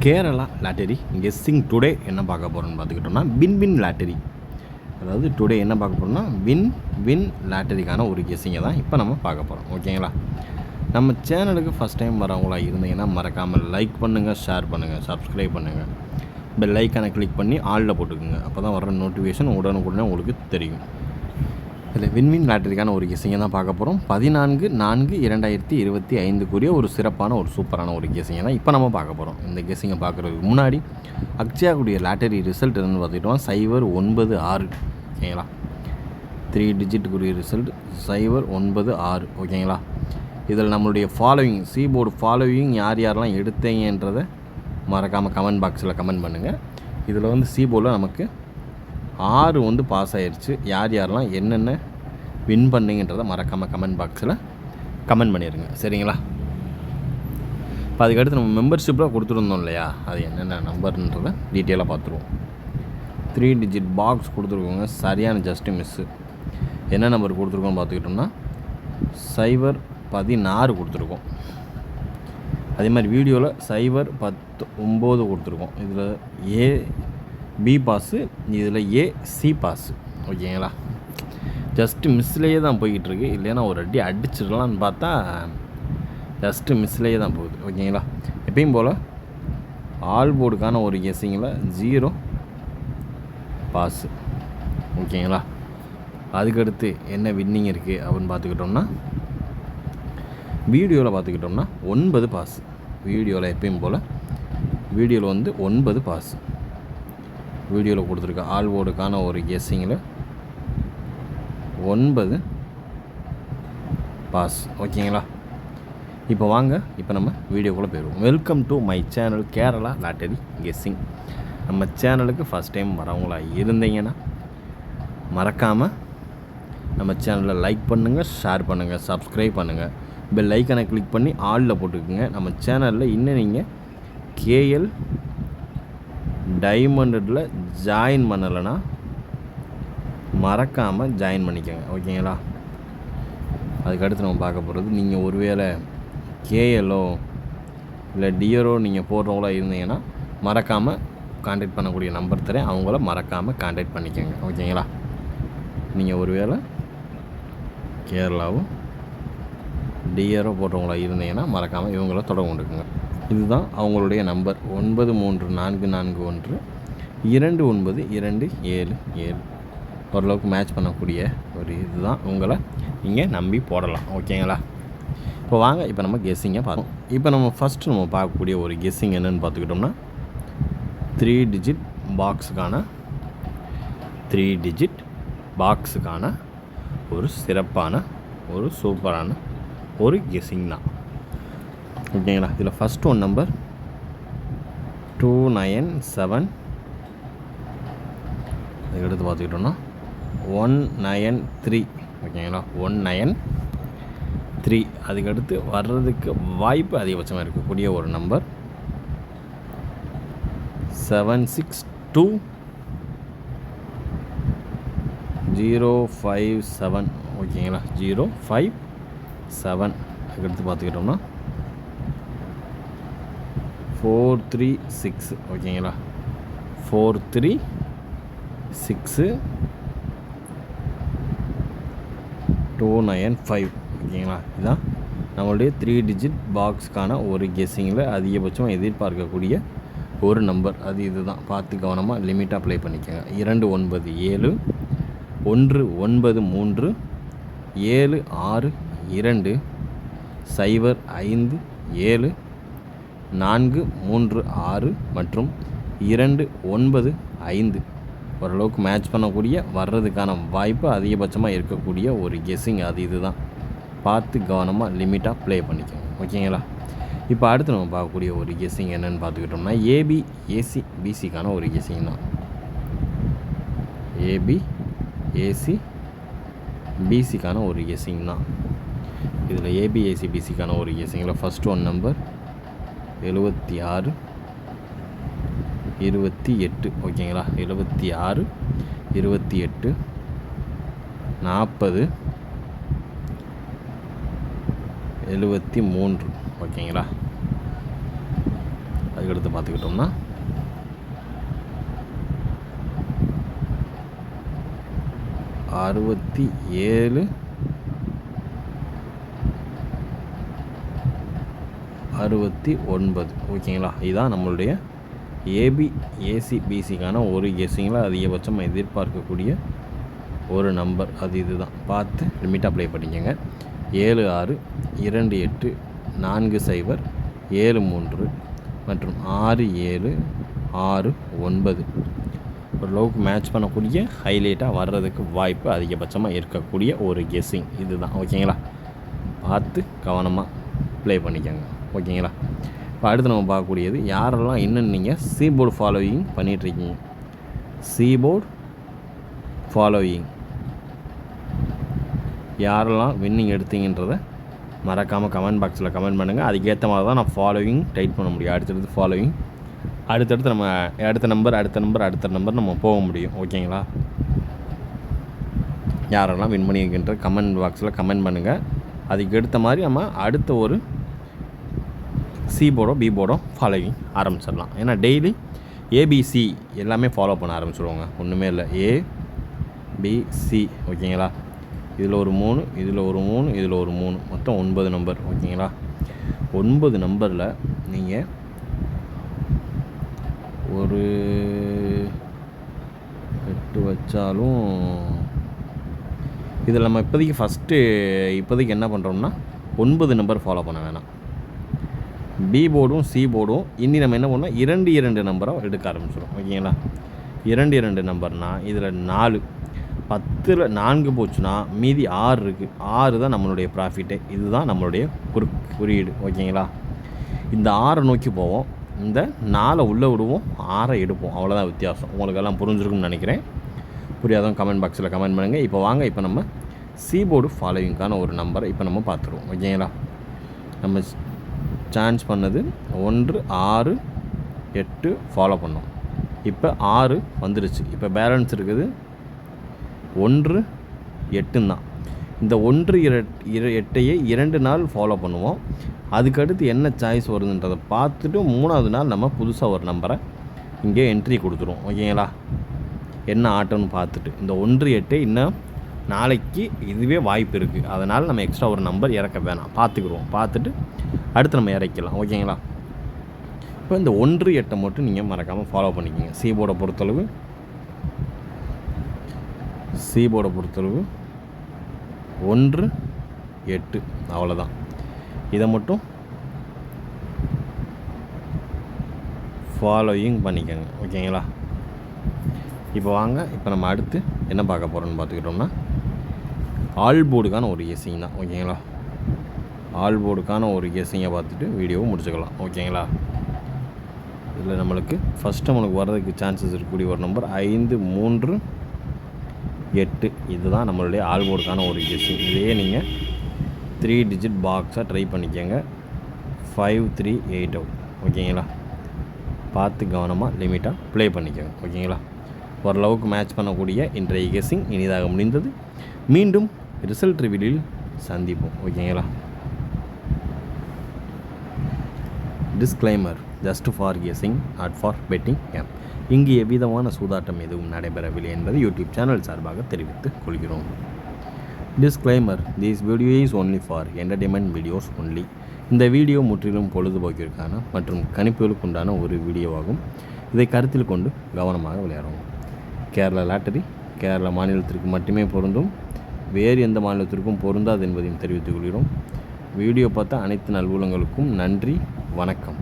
Kerala lottery guessing today என்ன பார்க்க போகிறோன்னு பார்த்துக்கிட்டோம்னா வின் லாட்டரி. அதாவது டுடே என்ன பார்க்க போகிறோம்னா வின் லாட்டரிக்கான ஒரு கெஸ்ஸிங்கை தான் இப்போ நம்ம பார்க்க போகிறோம். ஓகேங்களா? நம்ம சேனலுக்கு ஃபஸ்ட் டைம் வரவங்களா இருந்தீங்கன்னா மறக்காமல் லைக் பண்ணுங்கள், ஷேர் பண்ணுங்கள், சப்ஸ்கிரைப் பண்ணுங்கள், பெல் ஐக்கானை கிளிக் பண்ணி ஆளில் போட்டுக்குங்க. அப்போ தான் வர நோட்டிஃபிகேஷன் உடனுக்குடனே உங்களுக்கு தெரியும். இதில் வின் லாட்டரிக்கான ஒரு கெஸ்ஸிங்கை தான் பார்க்க போகிறோம். 14/4/2025 ஒரு சிறப்பான ஒரு சூப்பரான ஒரு கெஸ்ஸிங்கை தான் இப்போ நம்ம பார்க்க போகிறோம். இந்த கெஸ்ஸிங்கை பார்க்குறதுக்கு முன்னாடி அக்ஷயாவுடைய லாட்டரி ரிசல்ட் என்னென்னு பார்த்துக்கிட்டோம் 096. ஓகேங்களா? 3 டிஜிட்டுக்குரிய ரிசல்ட் 096. ஓகேங்களா? இதில் நம்மளுடைய ஃபாலோவிங் போர்டு ஃபாலோவிங் யாரெல்லாம் எடுத்தீங்கன்றதை மறக்காமல் கமெண்ட் பாக்ஸில் கமெண்ட் பண்ணுங்கள். இதில் போர்டில் நமக்கு 6 பாஸ் ஆகிடுச்சு. யாரெல்லாம் என்னென்ன வின் பண்ணிங்கன்றதை மறக்காமல் கமெண்ட் பாக்ஸில் கமெண்ட் பண்ணிடுங்க. சரிங்களா? இப்போ அதுக்கடுத்து நம்ம மெம்பர்ஷிப்பில் கொடுத்துருந்தோம் இல்லையா, அது என்னென்ன நம்பர்ன்றதை டீட்டெயிலாக பார்த்துருவோம். 3 டிஜிட் பாக்ஸ் கொடுத்துருக்கோங்க. சரியான ஜஸ்ட்டு மிஸ்ஸு. என்ன நம்பர் கொடுத்துருக்கோன்னு பார்த்துக்கிட்டோம்னா 016 கொடுத்துருக்கோம். அதே மாதிரி வீடியோவில் 019 கொடுத்துருக்கோம். இதில் பி பாஸு, இதில் சி பாஸு. ஓகேங்களா? ஜஸ்ட்டு மிஸ்லேயே தான் போய்கிட்டுருக்கு. இல்லைன்னா ஒரு அடி அடிச்சிடலான்னு பார்த்தா ஜஸ்ட்டு மிஸ்லேயே தான் போகுது. ஓகேங்களா? எப்பயும் போல் ஆல் போர்டுக்கான ஒரு கெஸ்ஸிங்கில் 0 பாஸு. ஓகேங்களா? அதுக்கடுத்து என்ன வின்னிங் இருக்குது அப்படின்னு பார்த்துக்கிட்டோம்னா வீடியோவில் பார்த்துக்கிட்டோம்னா 9 பாஸு. வீடியோவில் எப்பயும் போல் வீடியோவில் 9 பாஸு. வீடியோவில் கொடுத்துருக்க ஆல் போர்டுக்கான ஒரு கெஸ்ஸிங்கில் 9 பாஸ். ஓகேங்களா? இப்போ வாங்க, இப்போ நம்ம வீடியோக்குள்ளே போயிடுவோம். Welcome to my channel Kerala lottery guessing. நம்ம சேனலுக்கு ஃபஸ்ட் டைம் வரவங்களா இருந்தீங்கன்னா மறக்காமல் நம்ம சேனலில் லைக் பண்ணுங்கள், ஷேர் பண்ணுங்கள், சப்ஸ்கிரைப் பண்ணுங்கள், பெல் ஐக்கனை கிளிக் பண்ணி ஆளில் போட்டுக்குங்க. நம்ம சேனலில் இன்னும் நீங்கள் கேஎல் டைமண்டில் ஜாயின் பண்ணலைன்னா மறக்காமல் ஜாயின் பண்ணிக்கோங்க. ஓகேங்களா? அதுக்கடுத்து நம்ம பார்க்க போகிறது, நீங்கள் ஒருவேளை கேஎல்லோ இல்லை டியரோ நீங்கள் போடுறவங்களா இருந்தீங்கன்னா மறக்காமல் கான்டாக்ட் பண்ணக்கூடிய நம்பர் தரேன், அவங்கள மறக்காமல் கான்டாக்ட் பண்ணிக்கோங்க. ஓகேங்களா? நீங்கள் ஒருவேளை கேரளாவும் டியரோ போடுறவங்களா இருந்தீங்கன்னா மறக்காமல் இவங்கள தொடர்பு கொண்டுக்குங்க. இதுதான் அவங்களுடைய நம்பர் 9344429277. ஓரளவுக்கு மேட்ச் பண்ணக்கூடிய ஒரு இதுதான். உங்களை நீங்கள் நம்பி போடலாம். ஓகேங்களா? இப்போ வாங்க, இப்போ நம்ம கெஸ்ஸிங்கை பார்ப்போம். இப்போ நம்ம ஃபஸ்ட்டு பார்க்கக்கூடிய ஒரு கெஸ்ஸிங் என்னென்னு பார்த்துக்கிட்டோம்னா 3 டிஜிட் பாக்ஸுக்கான ஒரு சிறப்பான ஒரு சூப்பரான ஒரு கெஸ்ஸிங் தான். ஓகேங்களா? இதில் ஃபஸ்ட் ஒன் நம்பர் 297. அதுக்கடுத்து பார்த்துக்கிட்டோம்னா 193. ஓகேங்களா? 193. அதுக்கடுத்து வர்றதுக்கு வாய்ப்பு அதிகபட்சமாக இருக்கக்கூடிய ஒரு நம்பர் 762-057. ஓகேங்களா? 057. அதுக்கடுத்து பார்த்துக்கிட்டோம்னா 436. ஓகேங்களா? 436-295. ஓகேங்களா? இதுதான் நம்மளுடைய 3 டிஜிட் பாக்ஸுக்கான ஒரு கெஸ்ஸிங்கில் அதிகபட்சம் எதிர்பார்க்கக்கூடிய ஒரு நம்பர். அது இதுதான். பார்த்து கவனமாக லிமிட்டாக ப்ளே பண்ணிக்கோங்க. 297 193 762 057 436 மற்றும் 295. ஓரளவுக்கு மேட்ச் பண்ணக்கூடிய வர்றதுக்கான வாய்ப்பு அதிகபட்சமாக இருக்கக்கூடிய ஒரு கெஸ்ஸிங். அது இதுதான். பார்த்து கவனமாக லிமிட்டாக ப்ளே பண்ணிக்கோங்க. ஓகேங்களா? இப்போ அடுத்து நம்ம பார்க்கக்கூடிய ஒரு கெஸ்ஸிங் என்னென்னு பார்த்துக்கிட்டோம்னா ஏபி ஏசி பிசிக்கான ஒரு கெஸ்ஸிங் தான். ஏபி ஏசி பிசிக்கான ஒரு கெஸ்ஸிங் தான். இதில் ஏபி ஏசி பிசிக்கான ஒரு கெஸ்ஸிங்கில் ஃபஸ்ட் ஒன் நம்பர் 76 28. ஓகேங்களா? 76 28 40 73. ஓகேங்களா? அதுக்கடுத்து அடுத்து பார்த்துக்கிட்டோம்னா 67 69. ஓகேங்களா, இதுதான் நம்மளுடைய ஏசிபிசிக்கான ஒரு கெஸ்ஸிங்கில் அதிகபட்சமாக எதிர்பார்க்கக்கூடிய ஒரு நம்பர். அது இதுதான். பார்த்து லிமிட் அப்ளை பண்ணிக்கோங்க. 76 28 40 73 மற்றும் 67 69 ஓரளவுக்கு மேட்ச் பண்ணக்கூடிய ஹைலைட்டாக வர்றதுக்கு வாய்ப்பு அதிகபட்சமாக இருக்கக்கூடிய ஒரு கெஸ்ஸிங் இதுதான். ஓகேங்களா, பார்த்து கவனமாக ப்ளே பண்ணிக்கோங்க. ஓகேங்களா, இப்போ அடுத்து நம்ம பார்க்கக்கூடியது யாரெல்லாம் இன்னும் நீங்கள் சீபோர்டு ஃபாலோயிங் பண்ணிகிட்ருக்கீங்க. சீபோர்டு ஃபாலோயிங் யாரெல்லாம் வின்னிங் எடுத்தீங்கன்றதை மறக்காமல் கமெண்ட் பாக்ஸில் கமெண்ட் பண்ணுங்கள். அதுக்கேற்ற மாதிரி தான் நான் ஃபாலோவிங் டைட் பண்ண முடியும். அடுத்தடுத்து ஃபாலோவிங் அடுத்தடுத்து நம்ம அடுத்த நம்பர் நம்ம போக முடியும். ஓகேங்களா, யாரெல்லாம் வின் பண்ணியிருக்கின்ற கமெண்ட் பாக்ஸில் கமெண்ட் பண்ணுங்கள். அதுக்கு எடுத்த மாதிரி நம்ம அடுத்த ஒரு சி போர்டோ பி போர்டோ ஃபாலோவிங் ஆரம்பிச்சிடலாம். ஏன்னா டெய்லி ஏபிசி எல்லாமே ஃபாலோ பண்ண ஆரம்பிச்சிடுவோங்க. ஒன்றுமே இல்லை, ஏபிசி. ஓகேங்களா, இதில் ஒரு 3 இதில் ஒரு 3 இதில் ஒரு 3 மொத்தம் 9 நம்பர். ஓகேங்களா, 9 நம்பரில் நீங்கள் ஒரு 8 வச்சாலும் இதில் நம்ம இப்போதைக்கு என்ன பண்ணுறோம்னா 9 நம்பர் ஃபாலோ பண்ண வேணாம். பி போர்டும் சி போர்டும் இனி நம்ம என்ன பண்ணோம், 2 நம்பராக எடுக்க ஆரம்பிச்சிடும். ஓகேங்களா, 2 நம்பர்னால் இதில் 4 10ல் 4 போச்சுன்னா மீதி 6 இருக்குது. 6 தான் நம்மளுடைய ப்ராஃபிட்டே. இதுதான் நம்மளுடைய குறியீடு. ஓகேங்களா, இந்த 6 நோக்கி போவோம், இந்த 4 உள்ளே விடுவோம், 6 எடுப்போம். அவ்வளோதான் வித்தியாசம். உங்களுக்கெல்லாம் புரிஞ்சிருக்கும்னு நினைக்கிறேன். புரியாதவங்க கமெண்ட் பாக்ஸில் கமெண்ட் பண்ணுங்கள். இப்போ வாங்க, இப்போ நம்ம சி போர்டு ஃபாலோவிங்கான ஒரு நம்பரை இப்போ நம்ம பார்த்துருவோம். ஓகேங்களா, நம்ம சான்ஸ் பண்ணது 1 6 8 ஃபாலோ பண்ணோம். இப்போ 6 வந்துடுச்சு. இப்போ பேலன்ஸ் இருக்குது 1 8 தான். இந்த 1 8ஐயே 2 நாள் ஃபாலோ பண்ணுவோம். அதுக்கடுத்து என்ன சாய்ஸ் வருதுன்றதை பார்த்துட்டு 3வது நாள் நம்ம புதுசாக ஒரு நம்பரை இங்கே என்ட்ரி கொடுத்துருவோம். ஓகேங்களா, என்ன ஆட்டோன்னு பார்த்துட்டு இந்த 1 8 இன்னும் நாளைக்கு இதுவே வாய்ப்பு இருக்குது. அதனால் நம்ம எக்ஸ்ட்ரா ஒரு நம்பர் இறக்க வேணாம், பார்த்துக்குருவோம். பார்த்துட்டு அடுத்து நம்ம இறக்கலாம். ஓகேங்களா, இப்போ இந்த 1 8 மட்டும் நீங்கள் மறக்காமல் ஃபாலோ பண்ணிக்கோங்க. சி போர்டை பொறுத்தளவு 1 8 அவ்வளோதான். இதை மட்டும் ஃபாலோயிங் பண்ணிக்கோங்க. ஓகேங்களா, இப்போ வாங்க, இப்போ நம்ம அடுத்து என்ன பார்க்க போகிறோன்னு பார்த்துக்கிட்டோம்னா ஆல் போர்டுக்கான ஒரு கெஸ்ஸிங் தான். ஓகேங்களா, ஆல் போர்டுக்கான ஒரு கெஸ்ஸிங்கை பார்த்துட்டு வீடியோவை முடிச்சுக்கலாம். ஓகேங்களா, இதில் நம்மளுக்கு நம்மளுக்கு வர்றதுக்கு சான்சஸ் இருக்கக்கூடிய ஒரு நம்பர் 5 3 8. இதுதான் நம்மளுடைய ஆல் போர்டுக்கான ஒரு கெஸ்ஸிங். இதையே நீங்கள் 3 டிஜிட் பாக்ஸாக ட்ரை பண்ணிக்கோங்க. 5 3 8 அவுட். ஓகேங்களா, பார்த்து கவனமாக லிமிட்டாக ப்ளே பண்ணிக்கோங்க. ஓகேங்களா, ஓரளவுக்கு மேட்ச் பண்ணக்கூடிய இன்றைய கெஸ்ஸிங் இனிதாக முடிந்தது. மீண்டும் ரிசல்ட் ரிவீலில் சந்திப்போம். ஓகேங்களா, disclaimer just for guessing not for betting game. இங்கு எவ்விதமான சூதாட்டம் எதுவும் நடைபெறவில்லை என்பதை யூடியூப் சேனல் சார்பாக தெரிவித்துக் கொள்கிறோம். Disclaimer, this video is only for entertainment videos only. இந்த வீடியோ முற்றிலும் பொழுதுபோக்கிற்கான மற்றும் கணிப்புகளுக்கு உண்டான ஒரு வீடியோவாகும். இதை கருத்தில் கொண்டு கவனமாக விளையாடவும். கேரளா லாட்டரி கேரளா மாநிலத்திற்கு மட்டுமே பொருந்தும், வேறு எந்த மாநிலத்திற்கும் பொருந்தாது என்பதையும் தெரிவித்துக் கொள்கிறோம். வீடியோ பார்த்த அனைத்து நல்வுள்ளங்களுக்கும் நன்றி, வணக்கம்.